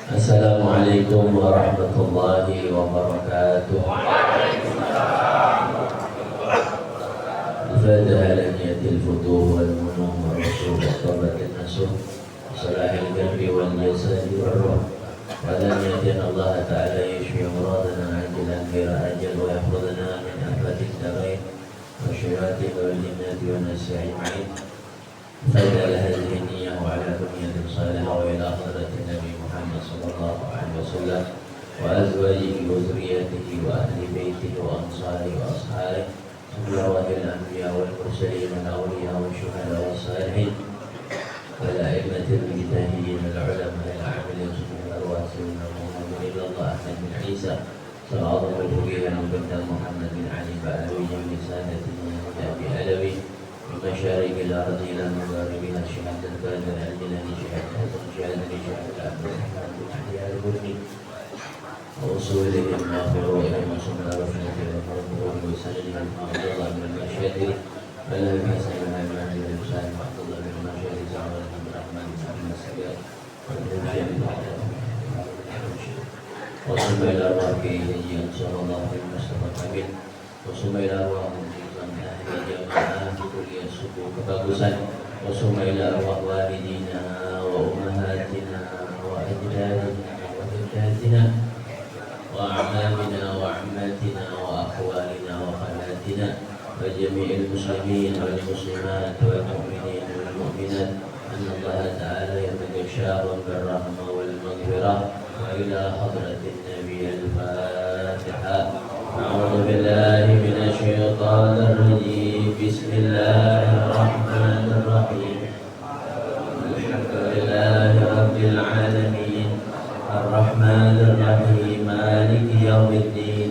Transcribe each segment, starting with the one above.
Assalamualaikum warahmatullahi wabarakatuh. Al-Fatiha ala niyatil futuh wal munum wal rasul wa tabatin nasuh salahil qalbi wal jasadi wal ruh wa ala niyatin Allah ta'ala yashfi muradana ajilan ghaira ajal wa yahfadana min afatin darain wa syiratin wal jinnati wa nasi ajma'in. Fadha ala hadhihi niyah wa ala bunyatin salih wa ila hadratin Nabi Muhammad sallallahu alaihi wasallam wa azwajihi wa zuriyatihi wa ahli baitihi wa ansarihi wa ashabihi wa rawahil anbiya wal mursalin wal awliya wal syuhada wal salihin wal a'immatil mujtahidin wal ulama wal amilin wal arwasin wal muhammadin ilallah Ahmad bin Isa sallallahu alaihi wa sallam Muhammad bin Ali ba'alawi jami sanatihi wa abi alawi مشارق الأرض إلى مغاربها شهادة البلد الجلال شهادة شهادة شهادة عبد الرحمن بن أحياء البرني وأصولهم وفروعهم وسمى رفنة والمرمور وسندهم عبد الله بن المشهد فله حسن بن عبد الإنسان وعبد الله بن المشهد زعم عبد الرحمن بن السجاد والمرشد وسمى إلى أرواح كيهي صلى الله عليه وسلم وسمى إلى أرواح jamaah di kuliah subuh kebagusan wa sumaila wa walidina wa ummahatina wa ajdadina wa jaddatina wa a'lamina wa ammatina wa akhwalina wa khalatina wa jami'il muslimin wal muslimat wal mu'minin wal mu'minat anna Allah ta'ala yataghashahum bir rahmah wal maghfirah wa ila hadratin nabi al-fatiha. أعوذ بالله من الشيطان الرجيم بسم الله الرحمن الرحيم الحمد لله رب العالمين الرحمن الرحيم مالك يوم الدين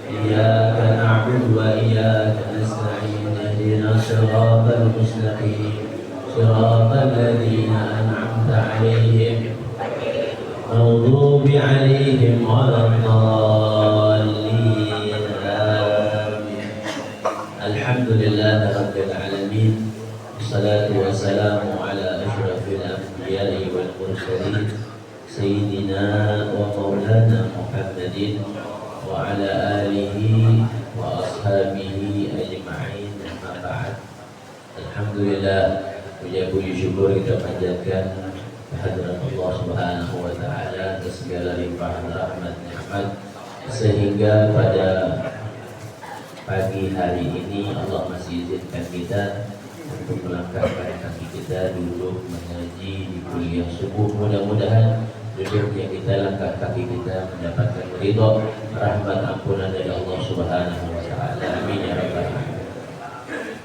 إياك نعبد وإياك نستعين اهدنا الصراط المستقيم صراط الذين أنعمت عليهم المغضوب عليهم ولا الضالين. Alhamdulillah Rabbil Alamin. Wassalatu wassalamu ala ashrafil anbiya'i wal mursalin Sayyidina wa maulana Muhammadin wa ala alihi wa ashabihi ajma'in. Amma ba'd. Alhamdulillah, puji syukur kita panjatkan kehadirat Allah Subhanahu wa taala atas segala limpahan rahmat nikmat sehingga pada pagi hari ini Allah masih izinkan kita untuk melangkahkan kaki kita duduk mengaji di kuliah subuh. Mudah-mudahan duduknya kita, langkah kaki kita mendapatkan ridho rahmat ampunan dari Allah Subhanahu wa taala. Amin ya rabbal alamin.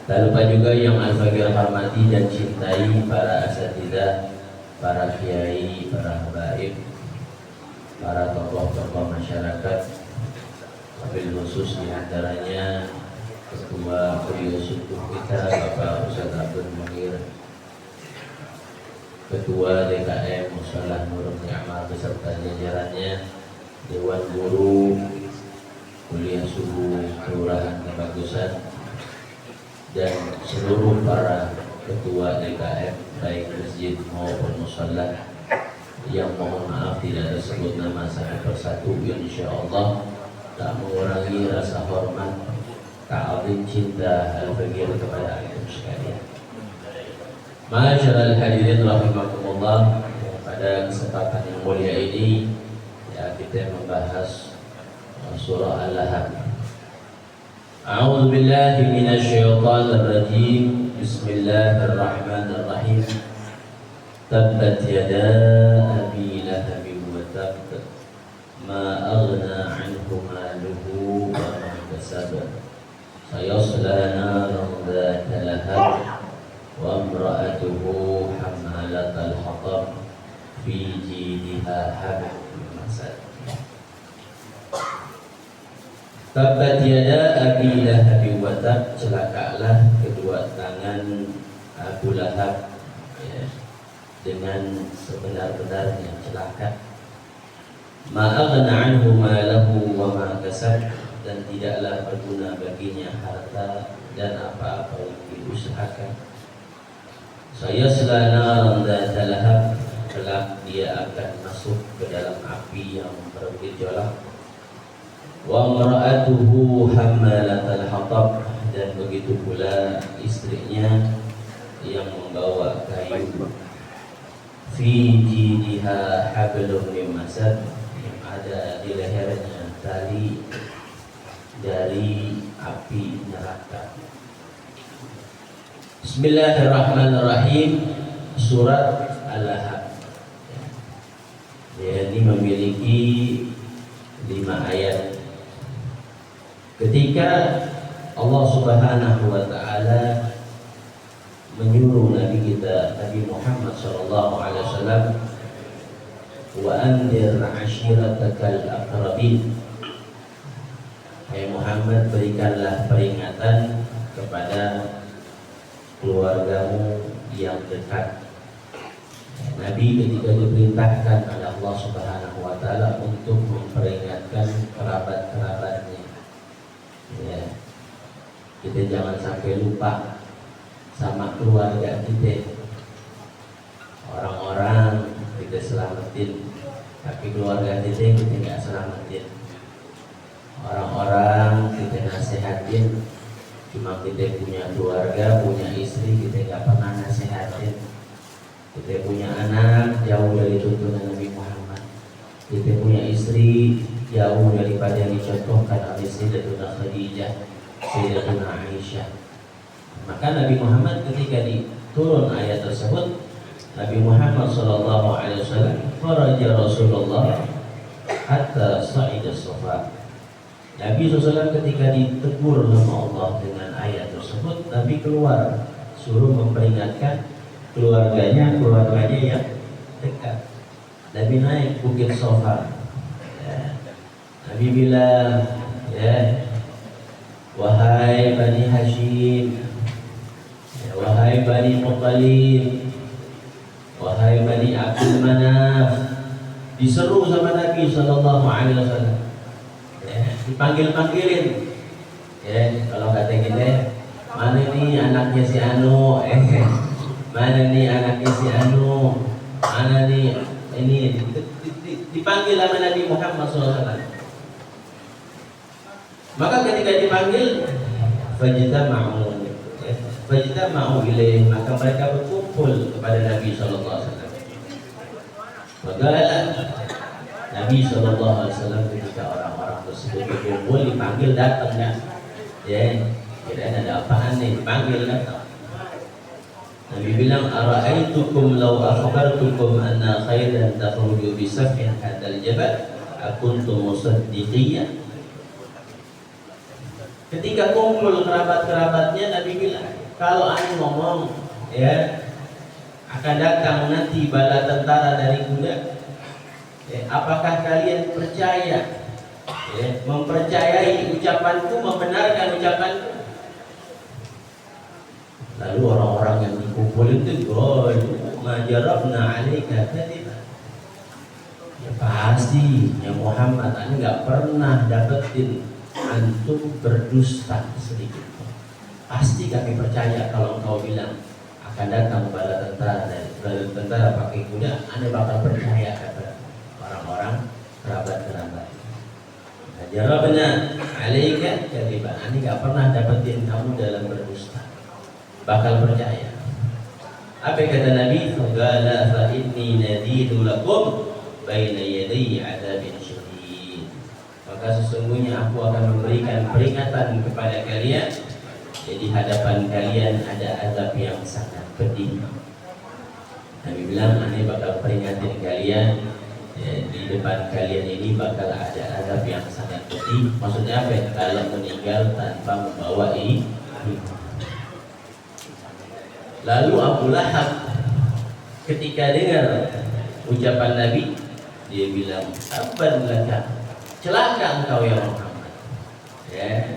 Tak lupa juga yang al-faqir hormati dan cintai para asatidzah, para kiai, para habaib, para tokoh-tokoh masyarakat. Wabil khusus diantaranya Ketua Kuliah Subuh kita Bapak Ustaz Abdul Muhir, Ketua DKM Musyalah Nurul Ni'mah beserta jajarannya, Dewan Guru Kuliah Subuh Kelurahan Kebagusan, dan seluruh para Ketua DKM baik masjid maupun musyalah yang mohon maaf tidak tersebut nama satu persatu. Insyaallah tak mengurangi rasa hormat, ta'zim, cinta al-faqir kepada antum sekalian. Masyaallah hadirin rahimakumullah, pada kesempatan yang mulia ini ya, kita membahas surah Al-Lahab. A'udzu billahi minasyaitonir rajim. Bismillahirrahmanirrahim. Tabbat yada abi lahabin wa tabb ma aghna anhu maluhu wa ma kasab sayasla naran dhata lahab wa imra'atuhu hammalatal hatab fi jidha hablum min masad. Tabbat yada abi lahab wa tab, celakalah kedua tangan Abu Lahab ya, dengan sebenar-benarnya celaka. Ma'aghna anhu malahu wa ma kasab, dan tidaklah berguna baginya harta dan apa-apa yang diusahakan. Sayasla naran dzata lahab, kelak dia akan masuk ke dalam api yang bergejolak. Wa imra'atuhu hammalatal hatab, dan begitu pula istrinya yang membawa kayu. Fi jidiha hablum min masad, yang ada di lehernya tali dari api neraka. Bismillahirrahmanirrahim. Surat Al-Lahab. Ini memiliki 5 ayat. Ketika Allah Subhanahu wa taala menyuruh Nabi kita Nabi Muhammad sallallahu alaihi wasallam, wa anzir 'ashiratakal aqrabin, hai Muhammad, berikanlah peringatan kepada keluargamu yang dekat. Nabi ketika diperintahkan oleh Allah Subhanahu wa taala untuk memperingatkan kerabat-kerabatnya. Ya. Kita jangan sampai lupa sama keluarga kita. Orang-orang kita selamatin, tapi keluarga kita nggak selamatin. Orang-orang kita nasihatin, cuma kita punya keluarga, punya istri, kita nggak pernah nasihatin. Kita punya anak jauh dari tuntunan Nabi Muhammad. Kita punya istri jauh daripada yang dicontohkan oleh Sayyidatuna Khadijah, Sayyidatuna Aisyah. Maka Nabi Muhammad ketika diturun ayat tersebut, Nabi Muhammad sallallahu alaihi wasallam, faraja Rasulullah hatta sa'ida Safa. Nabi SAW ketika ditegur sama Allah dengan ayat tersebut, Nabi keluar suruh memperingatkan keluarganya yang dekat. Nabi naik bukit Safa. Ya. Nabi bilang, ya, wahai Bani Hashim, ya, wahai Bani Muttalib, wahai Bani Abdul Manaf. Diseru sama Nabi sallallahu alaihi wasallam. Ya, dipanggil-panggilin. Ya, kalau kata kita, mana nih anaknya si Anu? Mana nih anaknya si Anu? Mana nih ini? Dipanggil sama Nabi Muhammad SAW. Maka ketika dipanggil, fajtama'u ilaih, maka mereka berkumpul kepada Nabi SAW. Maka Nabi SAW ketika orang-orang tersebut berkumpul, dipanggil datang kan? Ya, kira ada apaan nih? Dipanggil datang. Nabi bilang, ara'aitukum law akhbartukum anna khairan takhruju bi safhin hadzal jabal akuntum musaddiqiyya. Ketika kumpul kerabat-kerabatnya, Nabi bilang, kalau aku ngomong, ya, akan datang nanti bala tentara dari kuda, ya, apakah kalian percaya? Ya, mempercayai ucapanku, membenarkan ucapanku? Lalu orang-orang yang dikumpul itu, majarabna alaika kadiba. Ya pasti, ya Muhammad, anda nggak pernah dapetin antum berdusta sedikit. Pasti kami percaya kalau engkau bilang akan datang bala tentara dan bala tentara pakai kuda, anda bakal percaya, kata orang-orang kerabat-kerabat. Majarabna alaika kadiba, anda nggak pernah dapetin kamu dalam berdusta, bakal percaya. Apa kata Nabi? Faqala fa inni nadhiru lakum baina yaday adzabin syadid. Maka sesungguhnya aku akan memberikan peringatan kepada kalian, di hadapan kalian ada azab yang sangat pedih. Nabi bilang, "Ani bakal peringatin kalian, ya, di depan kalian ini bakal ada azab yang sangat pedih." Maksudnya apa? Kalau meninggal tanpa membawa iman. Lalu Abu Lahab ketika dengar ucapan Nabi, dia bilang, "Tabban laka, celaka engkau ya Muhammad." Ya,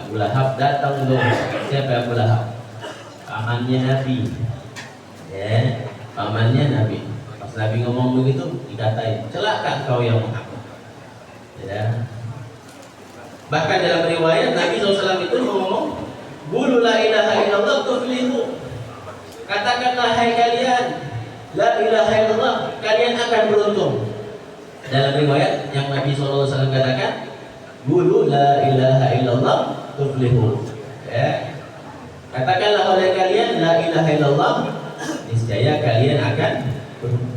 Abu Lahab datang dong. Siapa Abu Lahab? Pamannya Nabi. Ya, pamannya Nabi. Pas Nabi ngomong begitu, dikatain, "Celaka engkau ya Muhammad." Ya. Bahkan dalam riwayat Nabi SAW itu ngomong, "Qulu la ilaha illallah tuflihu." Katakanlah hai kalian, la ilaha illallah, kalian akan beruntung. Dalam riwayat yang Nabi SAW katakan, qulu la ilaha illallah tuflihu. Ya. Katakanlah oleh kalian la ilaha illallah, niscaya kalian akan beruntung.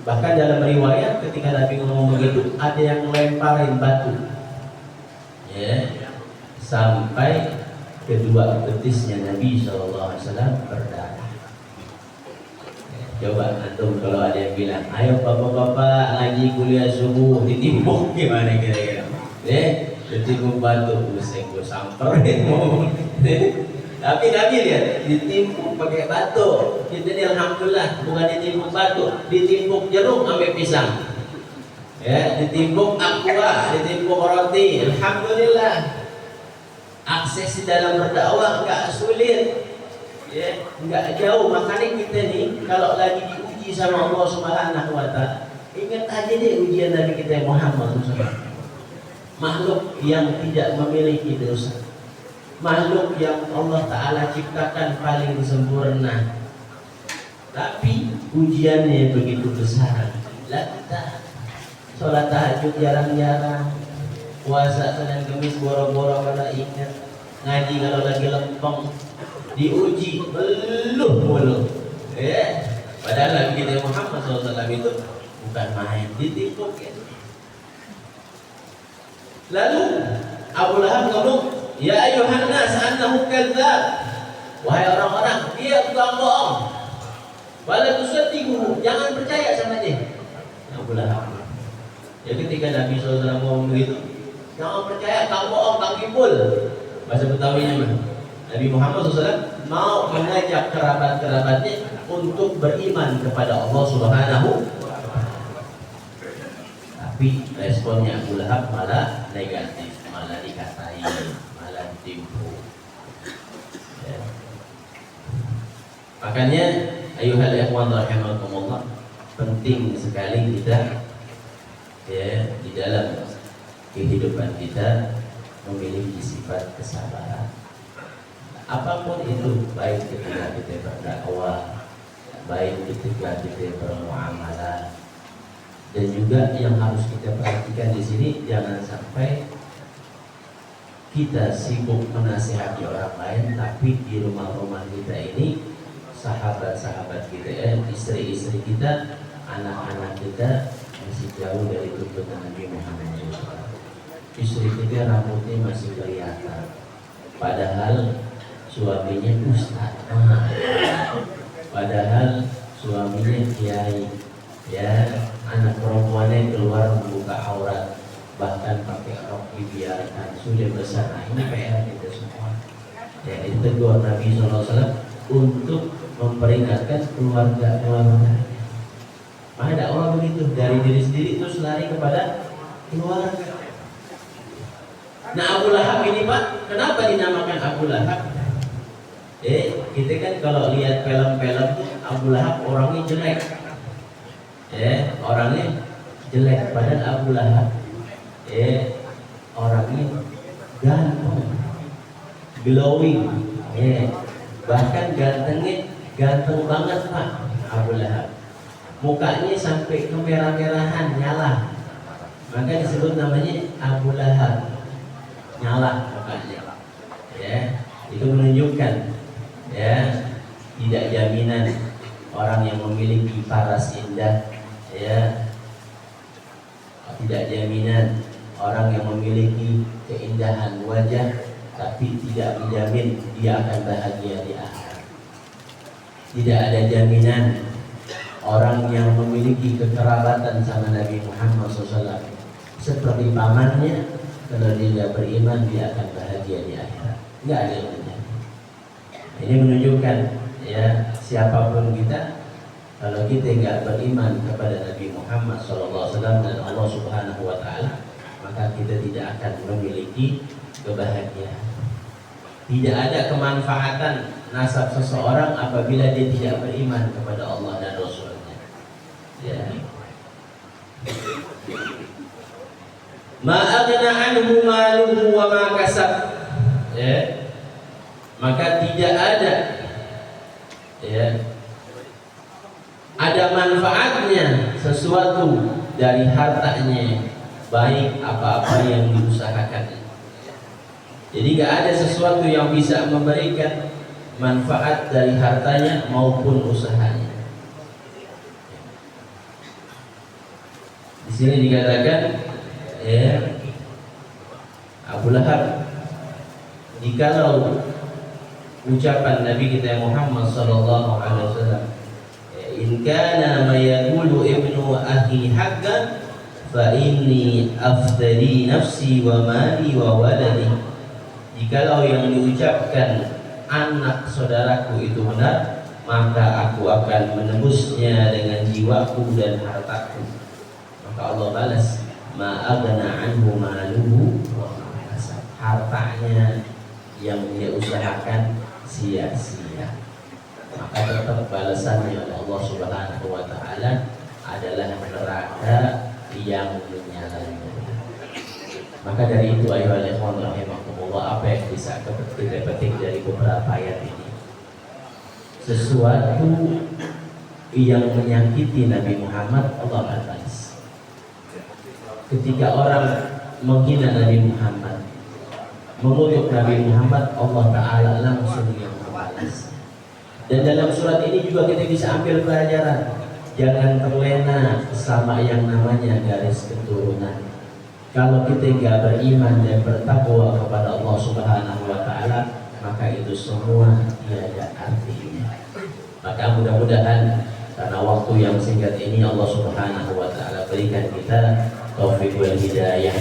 Bahkan dalam riwayat ketika Nabi ngomong begitu, ada yang lemparin batu, ya, sampai kedua betisnya Nabi SAW berdarah. Coba antum kalau ada yang bilang, ayo bapak-bapak lagi kuliah subuh ditimbuk, gimana kira-kira? Ditimbuk batu, gue samperin mau. Tapi Nabi lihat ditimbuk pakai batu. Kita ini alhamdulillah bukan ditimbuk batu, ditimbuk jeruk sampai pisang. Ya, ditimbuk aqua, ditimbuk roti. Alhamdulillah. Akses di dalam berdakwah enggak sulit. Ya, enggak jauh. Makanya kita nih kalau lagi diuji sama Allah Subhanahu wa taala, ingat aja deh ujian Nabi kita Muhammad SAW. Makhluk yang tidak memiliki dosa, makhluk yang Allah Ta'ala ciptakan paling sempurna, tapi ujiannya begitu besar. Lah kita sholat tahajud jarang-jarang, puasa Senin Kemis boro-boro kada ingat, ngaji kalau lagi lempeng, diuji belum. Padahal Nabi kita Muhammad SAW itu bukan main, ditimbuk ya. Lalu Abu Lahab ngomong, ya ayuhan nas annahu kadzdzab. Wahai orang-orang, dia tukang bohong. Wala tusaddiquhu, jangan percaya sama dia. Abu Lahab. Ya ketika Nabi SAW ngomong begitu, jangan percaya, kang bohong, kang kipul. Bahasa Betawinya mah. Nabi Muhammad SAW mau mengajak kerabat-kerabatnya untuk beriman kepada Allah Subhanahu. Tapi responnya Abu Lahab malah negatif, malah dikatai, malah ditipu. Ya. Makanya ayuhal ikhwan rahimakumullah, penting sekali kita ya di dalam kehidupan kita memiliki sifat kesabaran. Apapun itu, baik ketika kita berdakwah, baik ketika kita bermuamalah. Dan juga yang harus kita perhatikan di sini, jangan sampai kita sibuk menasihati orang lain, tapi di rumah-rumah kita ini sahabat-sahabat kita, istri-istri kita, anak-anak kita masih jauh dari tuntunan Nabi Muhammad SAW. Istri kita rambutnya masih kelihatan, padahal suaminya ustaz, padahal suaminya kiai, ya. Anak perempuannya keluar membuka aurat, bahkan pakai rok dibiarkan, sudah besar. Nah, ini PR kita semua. Ya, ditegur Nabi SAW untuk memperingatkan keluarga-keluarga. Maka dakwah begitu, dari diri sendiri terus lari kepada keluarga. Nah, Abu Lahab ini Pak, kenapa dinamakan Abu Lahab? Kita kan kalau lihat film-film Abu Lahab orangnya jelek. Orangnya jelek, padahal Abu Lahab orangnya ganteng, glowing, bahkan gantengnya ganteng banget Pak. Abu Lahab mukanya sampai kemerah-merahan, nyala, maka disebut namanya Abu Lahab, nyala mukanya. Itu menunjukkan tidak jaminan orang yang memiliki paras indah, tidak jaminan orang yang memiliki keindahan wajah, tapi tidak menjamin dia akan bahagia di akhirat. Tidak ada jaminan orang yang memiliki kekerabatan sama Nabi Muhammad SAW seperti pamannya, kalau dia tidak beriman dia akan bahagia di akhirat. Tidak ada yang menjamin. Ini menunjukkan siapapun kita, kalau kita nggak beriman kepada Nabi Muhammad SAW dan Allah Subhanahu Wa Taala, maka kita tidak akan memiliki kebahagiaan. Tidak ada kemanfaatan nasab seseorang apabila dia tidak beriman kepada Allah dan Rasulnya. Ma'agna anhu maluhu wa ma kasab. Maka tidak ada ada manfaatnya sesuatu dari hartanya, baik apa-apa yang diusahakan. Jadi nggak ada sesuatu yang bisa memberikan manfaat dari hartanya maupun usahanya. Di sini dikatakan, ya, Abu Lahab, jikalau ucapan Nabi kita Muhammad sallallahu alaihi wasallam, in kana ma yaqulu ibnu akhi haqqan fa inni afdali nafsi wa mali wa waladi. Jikalau yang diucapkan anak saudaraku itu benar, maka aku akan menembusnya dengan jiwaku dan hartaku. Maka Allah balas, ma aghna anhu maluhu wa ma kasab. Hartanya yang dia usahakan sia-sia. Maka tetap balasannya oleh Allah Subhanahu wa taala adalah neraka yang menyala. Maka dari itu ayolah ikhwan rahimakumullah, apa yang bisa kita petik dari beberapa ayat ini? Sesuatu yang menyakiti Nabi Muhammad, Allah akan balas. Ketika orang menghina Nabi Muhammad, mengutuk Nabi Muhammad, Allah Ta'ala langsung yang membalas. Dan dalam surat ini juga kita bisa ambil pelajaran, jangan terlena sama yang namanya garis keturunan. Kalau kita tidak beriman dan bertakwa kepada Allah Subhanahu wa taala, maka itu semua tiada artinya. Maka mudah-mudahan karena waktu yang singkat ini Allah Subhanahu wa taala berikan kita taufik wal hidayah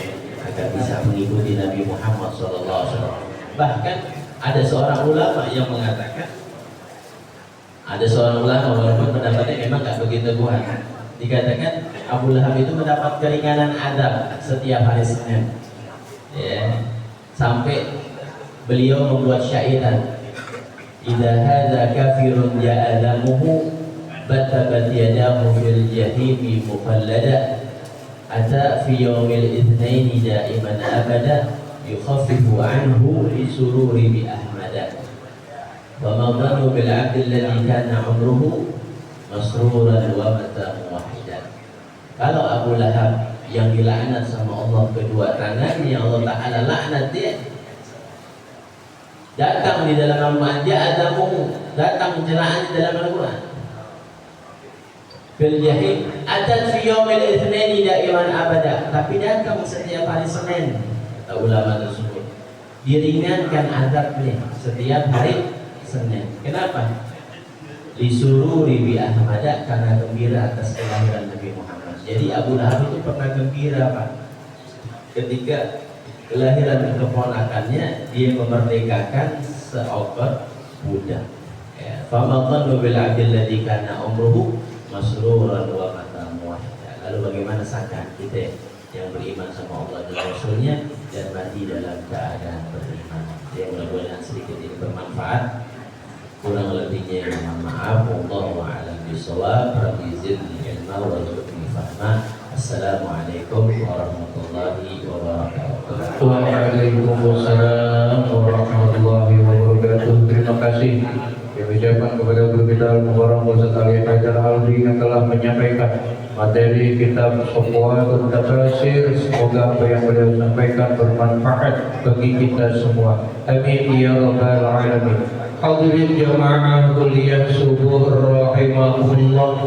agar bisa mengikuti Nabi Muhammad sallallahu alaihi wasallam. Bahkan ada seorang ulama yang mengatakan, ada seorang ulama walaupun pendapatnya memang nggak begitu kuat, dikatakan Abu Lahab itu mendapat keringanan adab setiap hari Senin, ya, sampai beliau membuat syairan, idza hadza kafirun ja'adamuhu batabat yadahu fil jahimi mufallada ata fi yaumil itsnaini da'iman abada yukhaffifu anhu li sururi bi ahmada. وَمَضَنُوا بِالْعَبْدِ الَّذِي كَانَ عُمْرُهُ مَسْرُورًا وَمَتَى مُوَحِّدًا. Kalau Abu Lahab yang dilaknat sama Allah kedua tangannya, Allah Ta'ala laknat dia, datang di dalam Al-Quran, datang celaan di dalam Al-Quran, fil jahim atat fi yaumil itsnaini da'iman abada, tapi datang setiap hari Senin. Kata ulama tersebut, diringankan azabnya setiap hari Senin. Kenapa? Lisururi bi ahmada, karena gembira atas kelahiran Nabi Muhammad. Jadi Abu Lahab itu pernah gembira, Pak, ketika kelahiran keponakannya, dia memerdekakan seekor budak. Famadhanu bil abdil ladzi kana umruhu masruran wa mata muwahhida. Lalu bagaimana sangka kita yang beriman sama Allah dan Rasulnya dan mati dalam keadaan beriman? Yang mudah-mudahan sedikit ini bermanfaat. Kurang lebihnya mohon maaf. Wallahu a'lam bishawab. Rabbi zidni ilma warzuqni fahma. Assalamualaikum warahmatullahi wabarakatuh. Waalaikumsalam warahmatullahi wabarakatuh. Terima kasih yang ucapkan kepada guru kita Al-Mubarak Ustaz Ali Haidar Aldi yang telah menyampaikan materi kitab Safwatul Tafsir. Semoga apa yang beliau sampaikan bermanfaat bagi kita semua. Amin ya rabbal alamin. Hadirin jamaah kuliah subuh rahimahullah.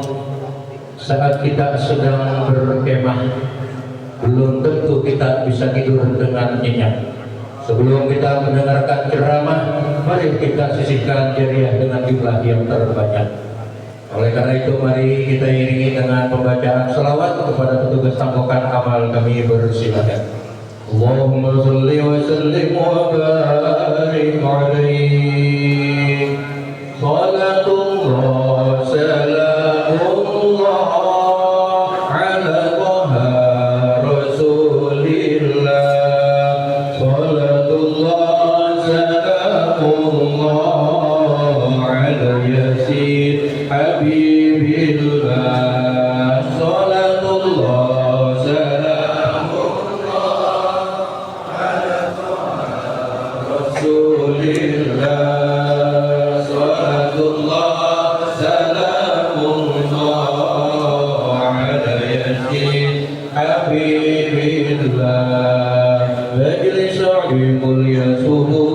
Saat kita sedang berkemah, belum tentu kita bisa tidur dengan nyenyak. Sebelum kita mendengarkan ceramah, mari kita sisihkan jariah dengan jumlah yang terbanyak. Oleh karena itu, mari kita iringi dengan pembacaan salawat kepada petugas tangkokan amal. Kami bersilakan. Allahumma sholli wa sallim wa barik alaihi. Salatullah salamullah ala Taha Rasulillah. Salatullah salamullah ala Yasin Habibillah. Salatullah salamullah ala Taha Rasulillah. Habibillah Majelis Sa'di mulia suhu